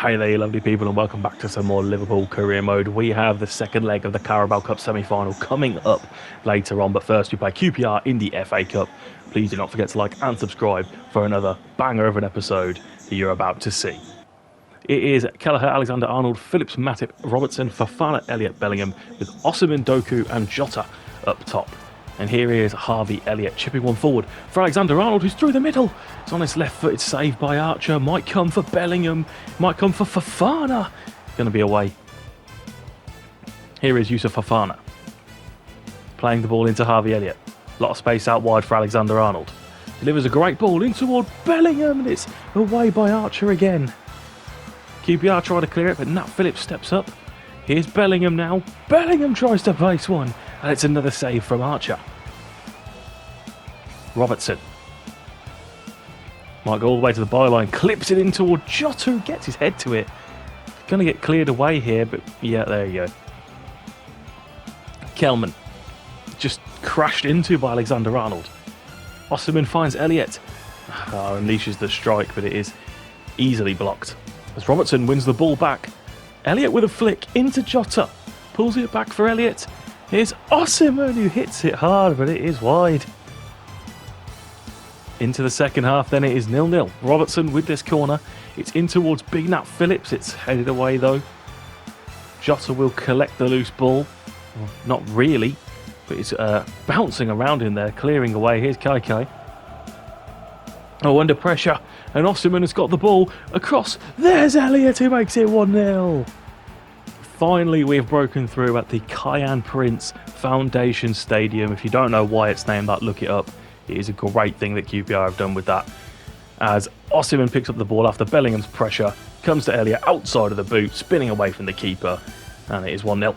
Hi there, you lovely people, and welcome back to some more Liverpool Career Mode. We have the second leg of the Carabao Cup Semi Final coming up later on, but first we play QPR in the FA Cup. Please do not forget to like and subscribe for another banger of an episode that you're about to see. It is Kelleher, Alexander-Arnold, Phillips, Matip, Robertson, Fofana, Elliott, Bellingham, with Osimhen, Doku and Jota up top. And here is Harvey Elliott chipping one forward for Alexander-Arnold, who's through the middle. It's on his left-footed save by Archer. Might come for Bellingham. Might come for Fofana. Going to be away. Here is Yusuf Fofana. Playing the ball into Harvey Elliott. A lot of space out wide for Alexander-Arnold. Delivers a great ball in toward Bellingham, and it's away by Archer again. QPR try to clear it, but Nat Phillips steps up. Here's Bellingham now. Bellingham tries to place one. And it's another save from Archer. Robertson. Might go all the way to the byline. Clips it in toward Jota, who gets his head to it. Going to get cleared away here, but yeah, there you go. Kelman. Just crashed into by Alexander-Arnold. Osimhen finds Elliott. Unleashes the strike, but it is easily blocked. As Robertson wins the ball back. Elliott with a flick into Jota. Pulls it back for Elliott. Here's Osimhen, who hits it hard, but it is wide. Into the second half, then it is 0-0. Robertson with this corner. It's in towards Big Nat Phillips. It's headed away, though. Jota will collect the loose ball. Well, not really, but it's bouncing around in there, clearing away. Here's Kai. Oh, under pressure. And Osimhen has got the ball across. There's Elliott, who makes it 1-0. Finally, we've broken through at the Cayenne Prince Foundation Stadium. If you don't know why it's named that, look it up. It is a great thing that QPR have done with that. As Osimhen picks up the ball after Bellingham's pressure, comes to Elliott outside of the boot, spinning away from the keeper, and it is 1-0.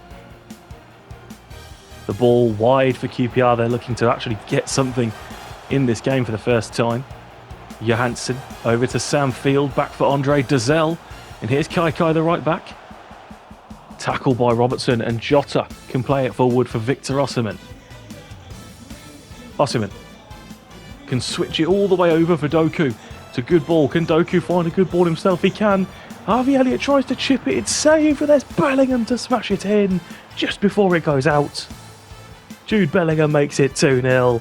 The ball wide for QPR. They're looking to actually get something in this game for the first time. Johansson over to Sam Field, back for Andre Dazelle, and here's Kai, the right back. Tackle by Robertson, and Jota can play it forward for Victor Osimhen. Osimhen can switch it all the way over for Doku. It's a good ball. Can Doku find a good ball himself? He can. Harvey Elliott tries to chip it. It's saved, but there's Bellingham to smash it in just before it goes out. Jude Bellingham makes it 2-0.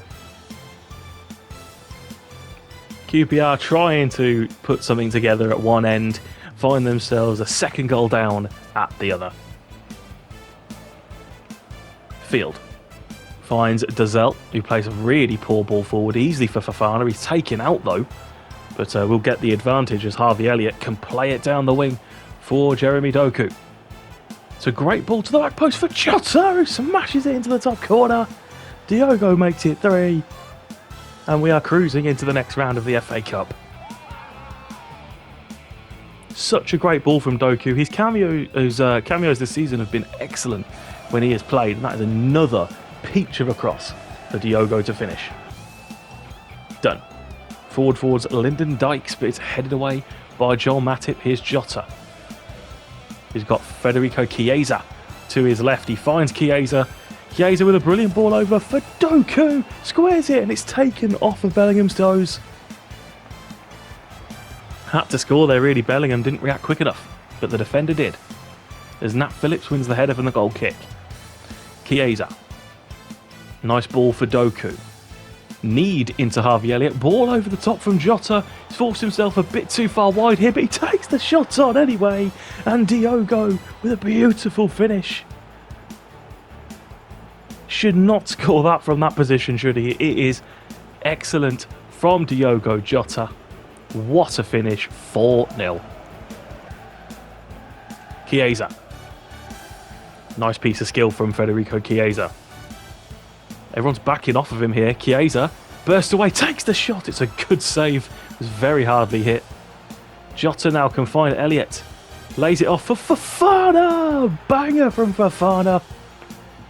QPR trying to put something together at one end, find themselves a second goal down at the other. Field finds Dazelle, who plays a really poor ball forward, easily for Fofana. He's taken out though, but we'll get the advantage as Harvey Elliott can play it down the wing for Jeremy Doku. It's a great ball to the back post for Jota, who smashes it into the top corner. Diogo makes it 3, and we are cruising into the next round of the FA Cup. Such a great ball from Doku. His cameos this season have been excellent when he has played, and that is another peach of a cross for Diogo to finish. Done. Forwards Lyndon Dykes, but it's headed away by Joel Matip. Here's Jota. He's got Federico Chiesa to his left. He finds Chiesa. Chiesa with a brilliant ball over for Doku. Squares it, and it's taken off of Bellingham's toes. Had to score there, really. Bellingham didn't react quick enough, but the defender did. As Nat Phillips wins the header from the goal kick. Chiesa. Nice ball for Doku. Need into Harvey Elliott. Ball over the top from Jota. He's forced himself a bit too far wide here, but he takes the shot on anyway. And Diogo with a beautiful finish. Should not score that from that position, should he? It is excellent from Diogo Jota. What a finish. 4-0. Chiesa. Nice piece of skill from Federico Chiesa. Everyone's backing off of him here. Chiesa bursts away, takes the shot. It's a good save. It was very hardly hit. Jota now can find Elliott. Lays it off for Fofana. Banger from Fofana.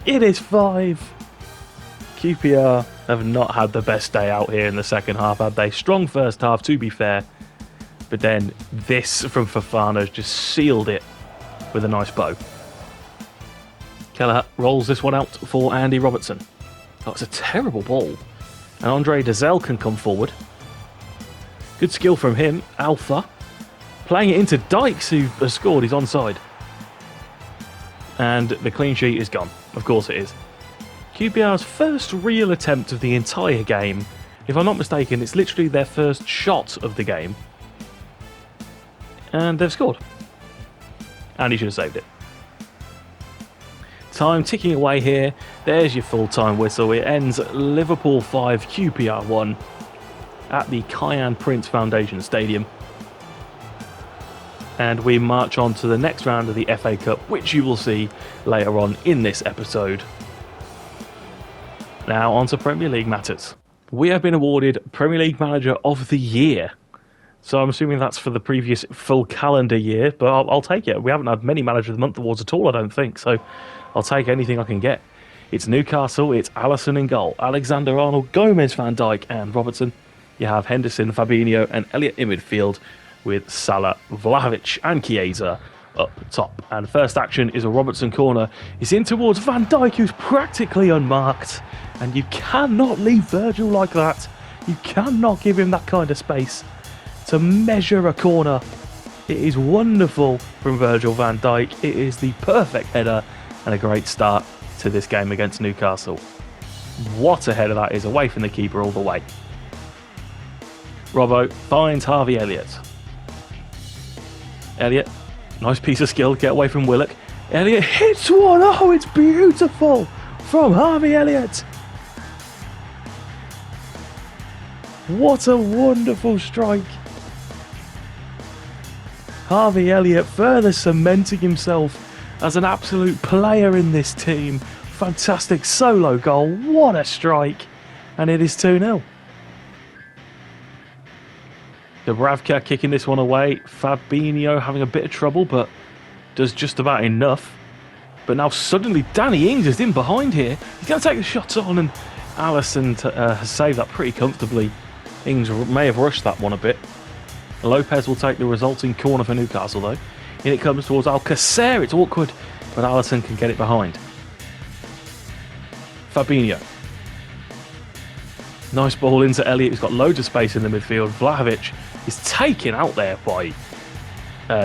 It is 5. QPR have not had the best day out here in the second half, had they? Strong first half, to be fair. But then this from Fofana just sealed it with a nice bow. Kelleher rolls this one out for Andy Robertson. Oh, it's a terrible ball. And Andre Dazelle can come forward. Good skill from him. Alpha Playing it into Dykes, who has scored. He's onside. And the clean sheet is gone. Of course it is. QPR's first real attempt of the entire game. If I'm not mistaken, it's literally their first shot of the game. And they've scored. And he should have saved it. Time ticking away here. There's your full-time whistle. It ends Liverpool 5, QPR 1 at the Cayenne Prince Foundation Stadium. And we march on to the next round of the FA Cup, which you will see later on in this episode. Now on to Premier League matters. We have been awarded Premier League Manager of the Year. So I'm assuming that's for the previous full calendar year, but I'll take it. We haven't had many Manager of the Month awards at all, I don't think, so I'll take anything I can get. It's Newcastle, it's Alisson in goal, Alexander-Arnold, Gomez, Van Dijk and Robertson. You have Henderson, Fabinho and Elliott in midfield with Salah, Vlahovic and Chiesa up top. And first action is a Robertson corner. It's in towards Van Dijk, who's practically unmarked. And you cannot leave Virgil like that. You cannot give him that kind of space to measure a corner. It is wonderful from Virgil van Dijk. It is the perfect header and a great start to this game against Newcastle. What a header that is, away from the keeper all the way. Robbo finds Harvey Elliott. Elliott, nice piece of skill, get away from Willock. Elliott hits one, oh it's beautiful from Harvey Elliott. What a wonderful strike. Harvey Elliott further cementing himself as an absolute player in this team. Fantastic solo goal, what a strike. And it is 2-0. Dubravka kicking this one away. Fabinho having a bit of trouble, but does just about enough. But now suddenly Danny Ings is in behind here. He's going to take the shots on, and Alisson has saved that pretty comfortably. Ings may have rushed that one a bit. Lopez will take the resulting corner for Newcastle though. In it comes towards Alcacer. It's awkward, but Alisson can get it behind. Fabinho. Nice ball into Elliott, who's got loads of space in the midfield. Vlahovic is taken out there by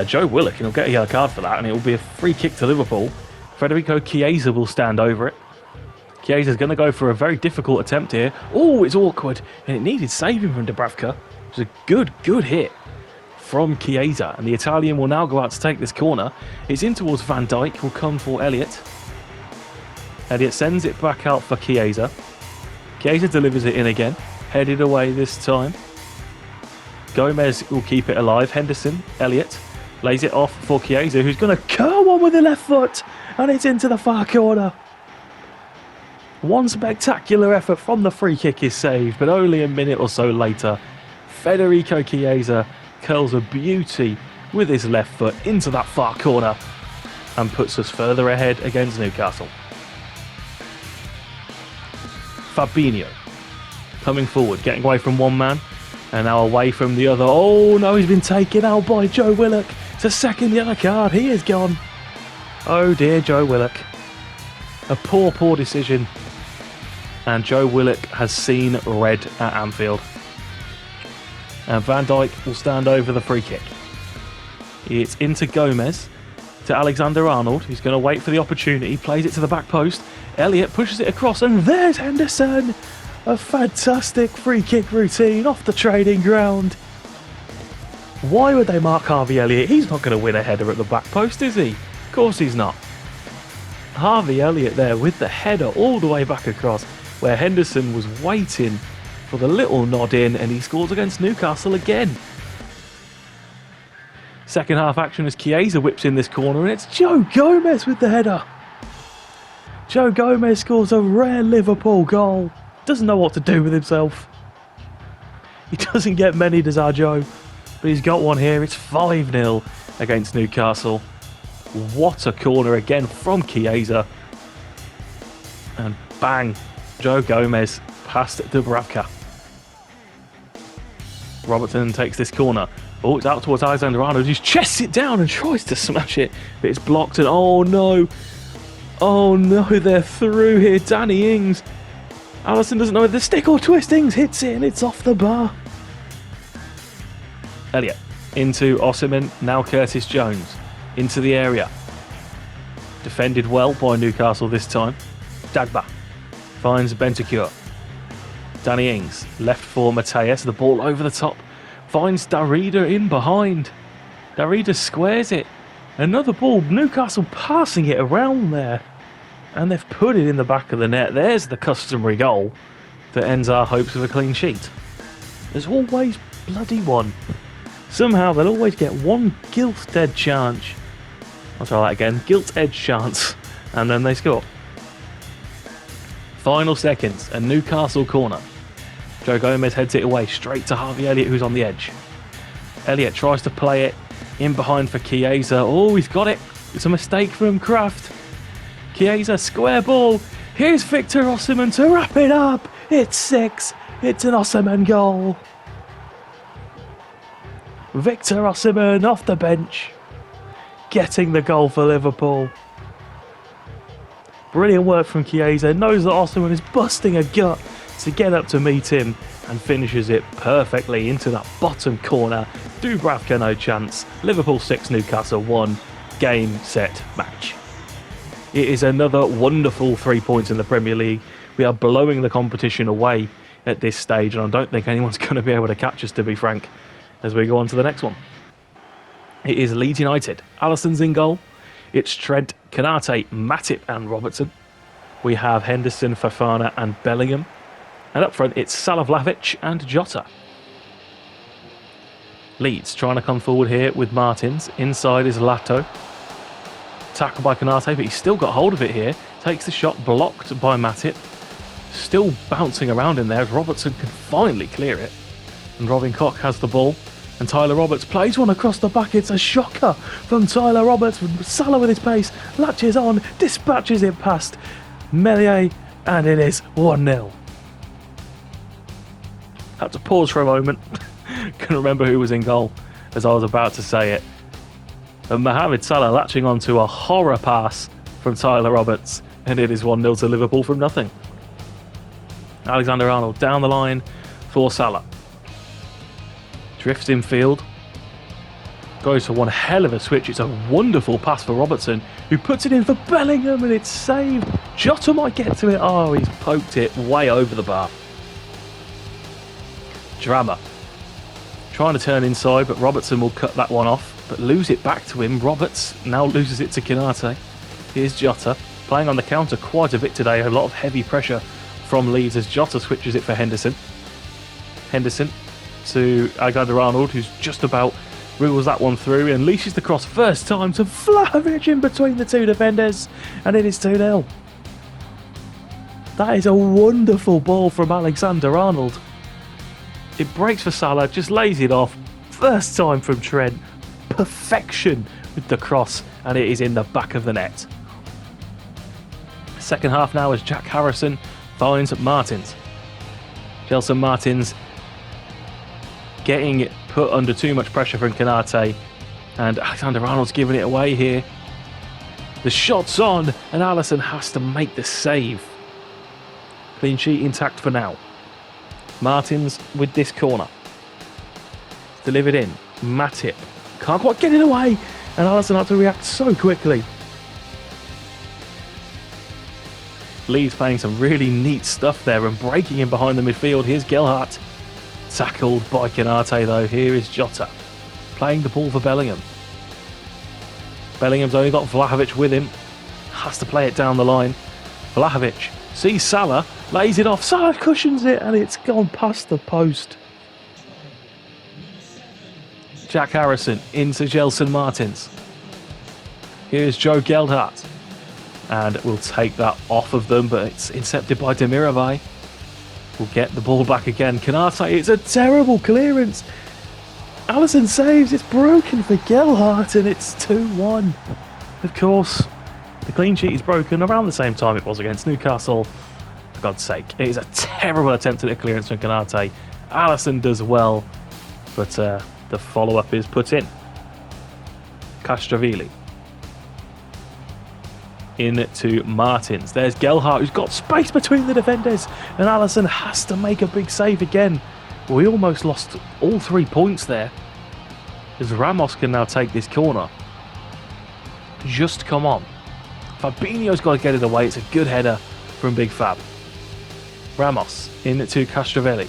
Joe Willock, and he'll get a yellow card for that, and it will be a free kick to Liverpool. Federico Chiesa will stand over it. Chiesa's going to go for a very difficult attempt here. Oh, it's awkward, and it needed saving from Dubravka. It was a good hit from Chiesa, and the Italian will now go out to take this corner. It's in towards Van Dijk, will come for Elliott. Elliott sends it back out for Chiesa. Chiesa delivers it in again, headed away this time. Gomez will keep it alive. Henderson, Elliott, lays it off for Chiesa, who's going to curl one with the left foot, and it's into the far corner. One spectacular effort from the free kick is saved, but only a minute or so later, Federico Chiesa curls a beauty with his left foot into that far corner and puts us further ahead against Newcastle. Fabinho coming forward, getting away from one man and now away from the other. Oh no, he's been taken out by Joe Willock. It's a second yellow card. He is gone. Oh dear, Joe Willock. A poor decision. And Joe Willock has seen red at Anfield. And Van Dijk will stand over the free kick. It's into Gomez, to Alexander-Arnold, who's going to wait for the opportunity, plays it to the back post. Elliott pushes it across, and there's Henderson. A fantastic free kick routine off the training ground. Why would they mark Harvey Elliott? He's not going to win a header at the back post, is he? Of course he's not. Harvey Elliott there with the header all the way back across, where Henderson was waiting for the little nod in, and he scores against Newcastle again. Second half action as Chiesa whips in this corner, and it's Joe Gomez with the header. Joe Gomez scores a rare Liverpool goal. Doesn't know what to do with himself. He doesn't get many, does our Joe, but he's got one here. It's 5-0 against Newcastle. What a corner again from Chiesa. And bang, Joe Gomez past Dubravka. Robertson takes this corner. Oh, it's out towards Alexander-Arnold, who chests it down and tries to smash it, but it's blocked, and oh no, they're through here. Danny Ings. Alisson doesn't know whether to stick or twist. Ings hits it, and it's off the bar. Elliott into Osimhen, now Curtis Jones. Into the area. Defended well by Newcastle this time. Dagba finds Bentancur. Danny Ings, left for Mateus, the ball over the top. Finds Darida in behind. Darida squares it. Another ball, Newcastle passing it around there. And they've put it in the back of the net. There's the customary goal that ends our hopes of a clean sheet. There's always bloody one. Somehow they'll always get one gilt-edged chance. I'll try that again. Gilt-edged chance. And then they score. Final seconds. A Newcastle corner. Joe Gomez heads it away straight to Harvey Elliott, who's on the edge. Elliott tries to play it in behind for Chiesa. Oh, he's got it. It's a mistake from Kraft. Chiesa, square ball. Here's Victor Osimhen to wrap it up. It's 6. It's an Osimhen goal. Victor Osimhen off the bench, getting the goal for Liverpool. Brilliant work from Chiesa. Knows that Osimhen is busting a gut to get up to meet him and finishes it perfectly into that bottom corner. Dubravka no chance. Liverpool 6, Newcastle 1. Game, set, match. It is another wonderful 3 points in the Premier League. We are blowing the competition away at this stage, and I don't think anyone's going to be able to catch us, to be frank, as we go on to the next one. It is Leeds United. Alisson's in goal. It's Trent, Konate, Matip and Robertson. We have Henderson, Fofana and Bellingham. And up front, it's Salavlavic and Jota. Leeds trying to come forward here with Martins. Inside is Lato. Tackled by Konate, but he's still got hold of it here. Takes the shot, blocked by Matip. Still bouncing around in there as Robertson can finally clear it. And Robin Koch has the ball. And Tyler Roberts plays one across the back. It's a shocker from Tyler Roberts. Salah with his pace, latches on, dispatches it past Meslier, and it is 1-0. Had to pause for a moment. Couldn't remember who was in goal as I was about to say it. And Mohamed Salah latching onto a horror pass from Tyler Roberts, and it is 1-0 to Liverpool from nothing. Alexander-Arnold down the line for Salah. Drifts in field. Goes for one hell of a switch. It's a wonderful pass for Robertson, who puts it in for Bellingham, and it's saved. Jota might get to it. Oh, he's poked it way over the bar. Drama. Trying to turn inside, but Robertson will cut that one off, but lose it back to him. Roberts now loses it to Konate. Here's Jota. Playing on the counter quite a bit today. A lot of heavy pressure from Leeds as Jota switches it for Henderson. Henderson to Alexander-Arnold, who's just about wriggles that one through and unleashes the cross first time to Vlahovic in between the two defenders, and it is 2-0. That is a wonderful ball from Alexander-Arnold. It breaks for Salah, just lays it off. First time from Trent. Perfection with the cross, and it is in the back of the net. Second half now as Jack Harrison finds Martins. Gelson Martins getting put under too much pressure from Konate, and Alexander-Arnold's giving it away here. The shot's on, and Alisson has to make the save. Clean sheet intact for now. Martins with this corner. Delivered in. Matip can't quite get it away, and Alisson had to react so quickly. Leeds playing some really neat stuff there and breaking in behind the midfield. Here's Gelhardt. Tackled by Konate though. Here is Jota. Playing the ball for Bellingham. Bellingham's only got Vlahovic with him. Has to play it down the line. Vlahovic sees Salah. Lays it off. Salah cushions it, and it's gone past the post. Jack Harrison into Gelson Martins. Here's Joe Gelhardt. And we'll take that off of them, but it's intercepted by Demirbay. We'll get the ball back again. Konate, it's a terrible clearance. Alisson saves, it's broken for Gelhardt, and it's 2-1. Of course, the clean sheet is broken around the same time it was against Newcastle. For God's sake, it is a terrible attempt at a clearance from Konate. Alisson does well, but the follow-up is put in. Castrovili. Into Martins. There's Gelhardt, who's got space between the defenders, and Alisson has to make a big save again. We almost lost all 3 points there. as Ramos can now take this corner. Just come on. Fabinho's got to get it away. It's a good header from Big Fab. Ramos in to Castrovilli.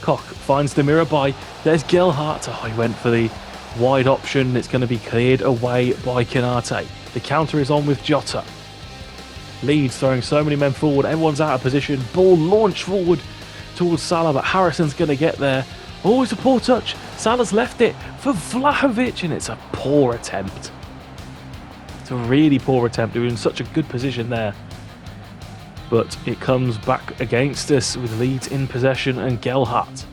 Koch finds the mirror by. There's Gelhardt. Oh, he went for the wide option. It's going to be cleared away by Konate. The counter is on with Jota. Leeds throwing so many men forward. Everyone's out of position. Ball launched forward towards Salah, but Harrison's going to get there. Oh, it's a poor touch. Salah's left it for Vlahovic, and it's a poor attempt. It's a really poor attempt. He was in such a good position there. But it comes back against us with Leeds in possession and Gelhardt.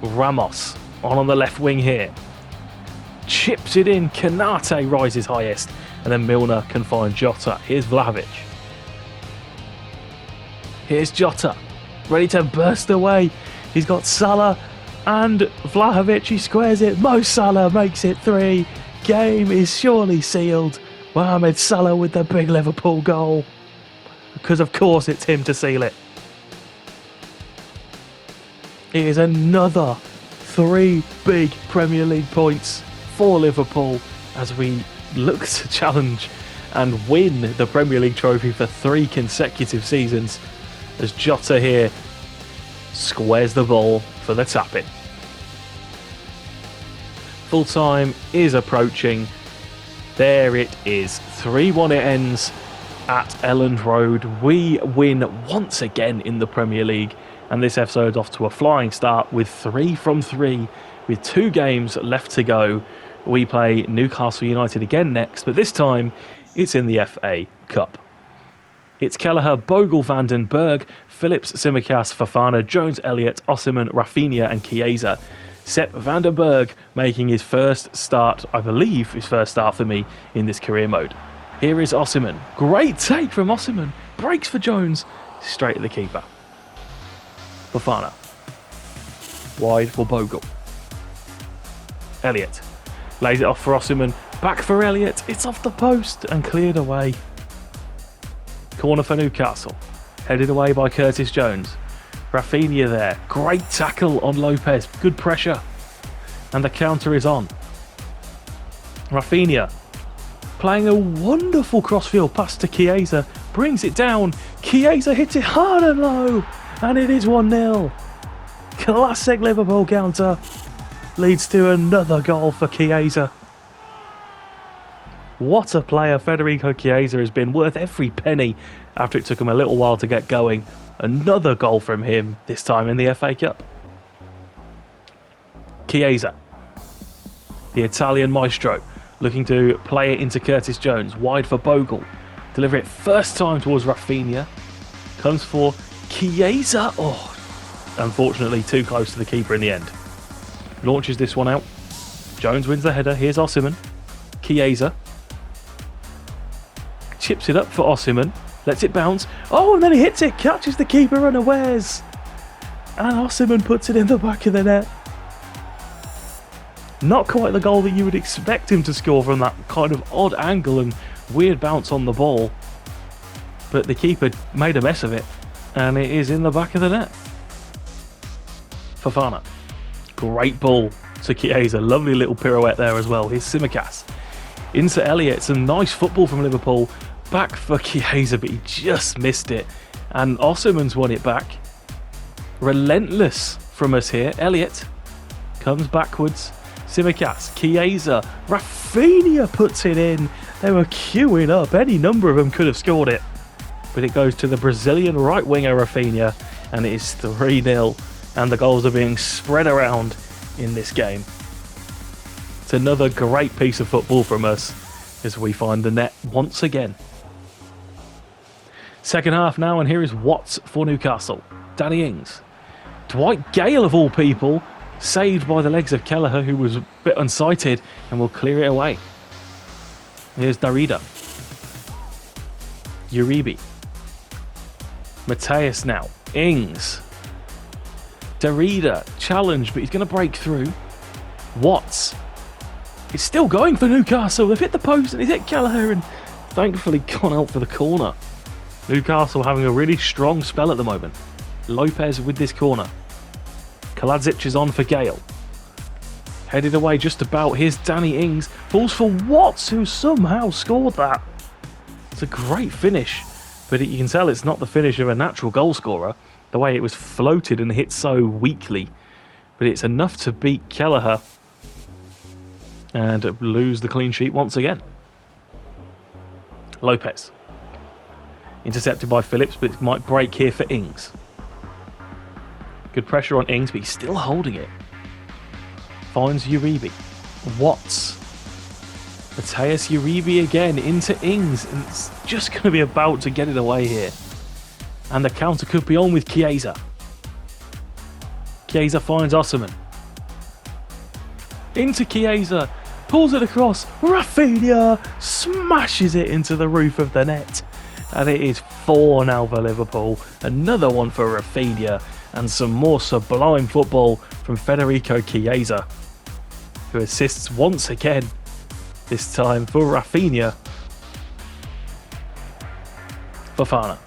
Ramos on the left wing here. Chips it in. Konate rises highest. And then Milner can find Jota. Here's Vlahovic. Here's Jota. Ready to burst away. He's got Salah and Vlahovic. He squares it. Mo Salah makes it 3. Game is surely sealed. Mohamed Salah with the big Liverpool goal. Because of course it's him to seal it. It is another 3 big Premier League points for Liverpool as we look to challenge and win the Premier League trophy for 3 consecutive seasons, as Jota here squares the ball for the tap-in. Full time is approaching. There it is. 3-1 it ends at Elland Road. We win once again in the Premier League, and this episode off to a flying start with 3 from 3 with 2 games left to go. We play Newcastle United again next, but this time it's in the FA Cup. It's Kelleher, Bogle, Van den Berg, Phillips, Tsimikas, Fofana, Jones, Elliott, Osimhen, Rafinha and Chiesa. Sepp van den Berg making his first start, I believe his first start for me in this career mode. Here is Osimhen. Great take from Osimhen. Breaks for Jones. Straight at the keeper. Fofana. Wide for Bogle. Elliott. Lays it off for Osimhen. Back for Elliott. It's off the post and cleared away. Corner for Newcastle. Headed away by Curtis Jones. Rafinha there. Great tackle on Lopez. Good pressure. And the counter is on. Rafinha. Playing a wonderful crossfield pass to Chiesa. Brings it down. Chiesa hits it hard and low. And it is 1-0. Classic Liverpool counter. Leads to another goal for Chiesa. What a player Federico Chiesa has been, worth every penny after it took him a little while to get going. Another goal from him, this time in the FA Cup. Chiesa, the Italian maestro, looking to play it into Curtis Jones, wide for Bogle. Deliver it first time towards Rafinha. Comes for Chiesa. Oh, unfortunately too close to the keeper in the end. Launches this one out. Jones wins the header. Here's Osimhen. Chiesa. Chips it up for Osimhen. Lets it bounce. Oh, and then he hits it. Catches the keeper unawares. And Osimhen puts it in the back of the net. Not quite the goal that you would expect him to score from that kind of odd angle and weird bounce on the ball. But the keeper made a mess of it. And it is in the back of the net. Fofana. Great ball to Chiesa. Lovely little pirouette there as well. Here's Tsimikas. Into Elliott. Some nice football from Liverpool. Back for Chiesa, but he just missed it. And Osimhen's won it back. Relentless from us here. Elliott comes backwards. Tsimikas. Chiesa. Rafinha puts it in. They were queuing up. Any number of them could have scored it. But it goes to the Brazilian right winger Rafinha. And it is 3-0. And the goals are being spread around in this game. It's another great piece of football from us as we find the net once again. Second half now, and here is Watts for Newcastle. Danny Ings. Dwight Gale, of all people, saved by the legs of Kelleher, who was a bit unsighted, and will clear it away. Here's Darida. Uribe. Mateus now. Ings. Darida, challenge, but he's going to break through. Watts. He's still going for Newcastle. They've hit the post and he's hit Kelleher and thankfully gone out for the corner. Newcastle having a really strong spell at the moment. Lopez with this corner. Kaladzic is on for Gale. Headed away just about. Here's Danny Ings. Falls for Watts, who somehow scored that. It's a great finish, but you can tell it's not the finish of a natural goal scorer, the way it was floated and hit so weakly. But it's enough to beat Kelleher and lose the clean sheet once again. Lopez. Intercepted by Phillips, but it might break here for Ings. Good pressure on Ings, but he's still holding it. Finds Uribe. Watts. Mateus Uribe again into Ings, and it's just going to be about to get it away here. And the counter could be on with Chiesa. Chiesa finds Osimhen. Into Chiesa. Pulls it across. Rafinha smashes it into the roof of the net. And it is 4 now for Liverpool. Another one for Rafinha. And some more sublime football from Federico Chiesa, who assists once again, this time for Rafinha. Fofana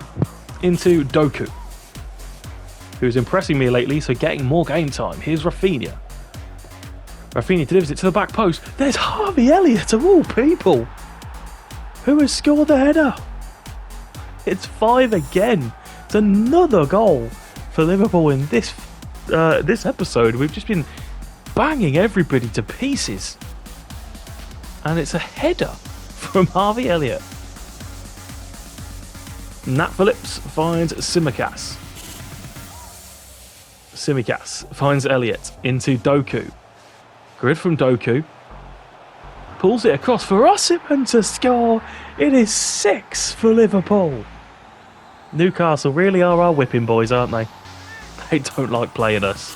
into Doku, who's impressing me lately, so getting more game time. Here's Rafinha. Rafinha delivers it to the back post. There's Harvey Elliott, of all people, who has scored the header. It's 5 again. It's another goal for Liverpool in this episode. We've just been banging everybody to pieces. And it's a header from Harvey Elliott. Nat Phillips finds Tsimikas. Tsimikas finds Elliott into Doku. Grid from Doku. Pulls it across for Osimhen to score. It is 6 for Liverpool. Newcastle really are our whipping boys, aren't they? They don't like playing us.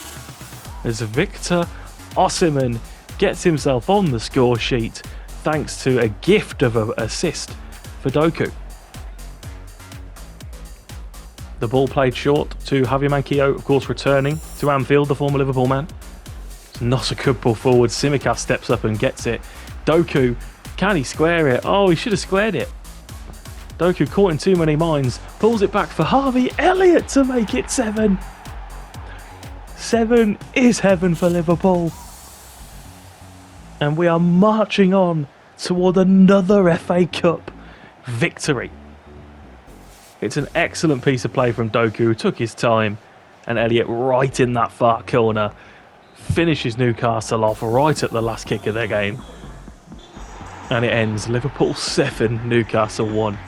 As Victor Osimhen gets himself on the score sheet thanks to a gift of an assist for Doku. The ball played short to Javier Manquillo, of course, returning to Anfield, the former Liverpool man. It's not a good ball forward. Tsimikas steps up and gets it. Doku, can he square it? Oh, he should have squared it. Doku caught in too many minds. Pulls it back for Harvey Elliott to make it 7. 7 is heaven for Liverpool. And we are marching on toward another FA Cup victory. It's an excellent piece of play from Doku, who took his time, and Elliott right in that far corner finishes Newcastle off right at the last kick of their game. And it ends Liverpool 7, Newcastle 1.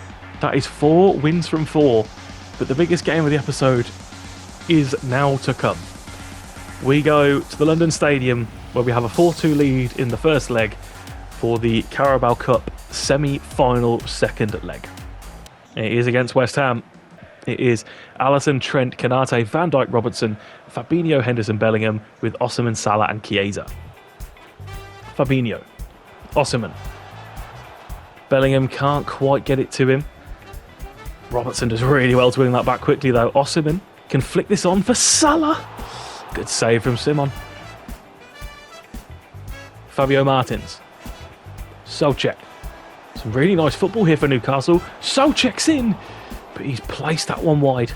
That is 4 wins from 4, but the biggest game of the episode is now to come. We go to the London Stadium, where we have a 4-2 lead in the first leg for the Carabao Cup Semi Final second leg. It is against West Ham. It is Alisson, Trent, Konate, Van Dijk, Robertson, Fabinho, Henderson, Bellingham, with Osimhen, Salah and Chiesa. Fabinho, Osimhen. Bellingham can't quite get it to him. Robertson does really well to win that back quickly though. Osimhen can flick this on for Salah. Good save from Simon. Fabio Martins. Souček. Some really nice football here for Newcastle. Souček's in, but he's placed that one wide.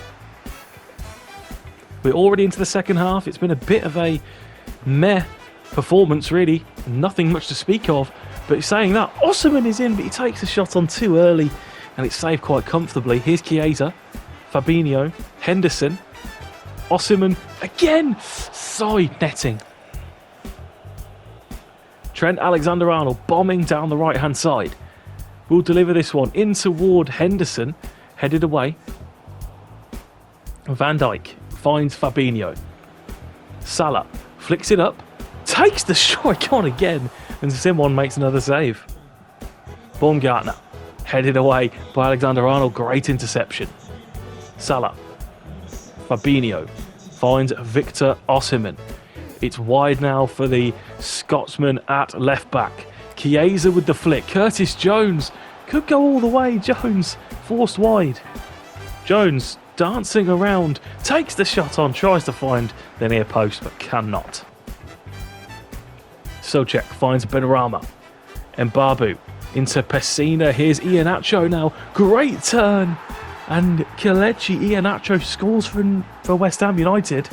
We're already into the second half. It's been a bit of a meh performance, really. Nothing much to speak of. But saying that, Osimhen is in, but he takes a shot on too early, and it's saved quite comfortably. Here's Chiesa, Fabinho, Henderson, Osimhen again. Side netting. Trent Alexander-Arnold bombing down the right-hand side. Will deliver this one in toward Henderson, headed away. Van Dijk finds Fabinho. Salah flicks it up, takes the strike on again, and Simon makes another save. Baumgartner headed away by Alexander-Arnold, great interception. Salah, Fabinho finds Victor Osimhen. It's wide now for the Scotsman at left back. Chiesa with the flick. Curtis Jones could go all the way. Jones forced wide. Jones dancing around, takes the shot on, tries to find the near post but cannot. Souček finds Benrahma. Mbabu into Pessina. Here's Iheanacho now. Great turn. And Kelechi Iheanacho scores for West Ham United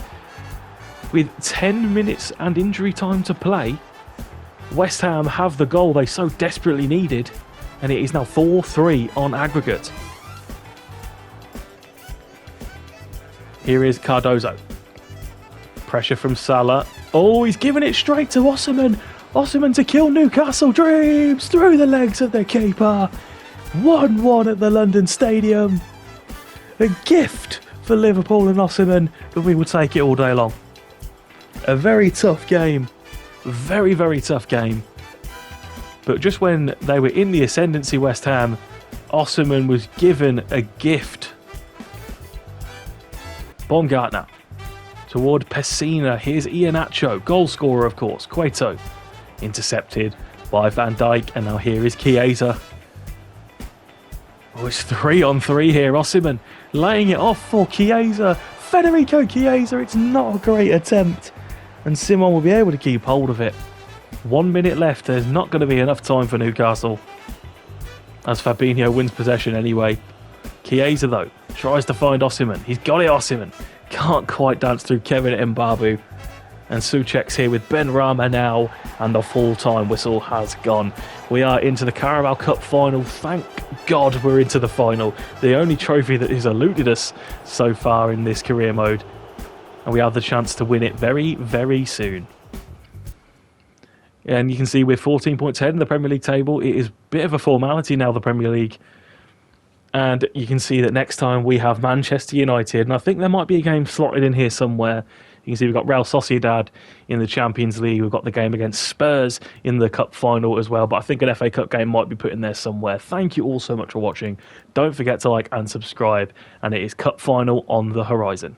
with 10 minutes and injury time to play. West Ham have the goal they so desperately needed, and it is now 4-3 on aggregate. Here is Cardozo. Pressure from Salah. Oh, he's giving it straight to Osimhen. Osimhen to kill Newcastle dreams through the legs of the keeper. 1-1 at the London Stadium. A gift for Liverpool and Osimhen, but we will take it all day long. A very tough game. Very, very tough game. But just when they were in the ascendancy, West Ham, Osimhen was given a gift. Baumgartner toward Pessina. Here's Iheanacho, goal scorer of course. Cueto intercepted by Van Dijk, and now here is Chiesa. Oh, it's 3-on-3 here. Osimhen laying it off for Chiesa. Federico Chiesa. It's not a great attempt, and Simon will be able to keep hold of it. 1 minute left. There's not going to be enough time for Newcastle, as Fabinho wins possession anyway. Chiesa though tries to find Osimhen. He's got it. Osimhen can't quite dance through Kevin Mbabu. And Souček's here with Ben Rama now, and the full-time whistle has gone. We are into the Carabao Cup Final. Thank God we're into the final. The only trophy that has eluded us so far in this career mode. And we have the chance to win it very, very soon. And you can see we're 14 points ahead in the Premier League table. It is a bit of a formality now, the Premier League. And you can see that next time we have Manchester United. And I think there might be a game slotted in here somewhere. You can see we've got Real Sociedad in the Champions League. We've got the game against Spurs in the Cup Final as well. But I think an FA Cup game might be put in there somewhere. Thank you all so much for watching. Don't forget to like and subscribe. And it is Cup Final on the horizon.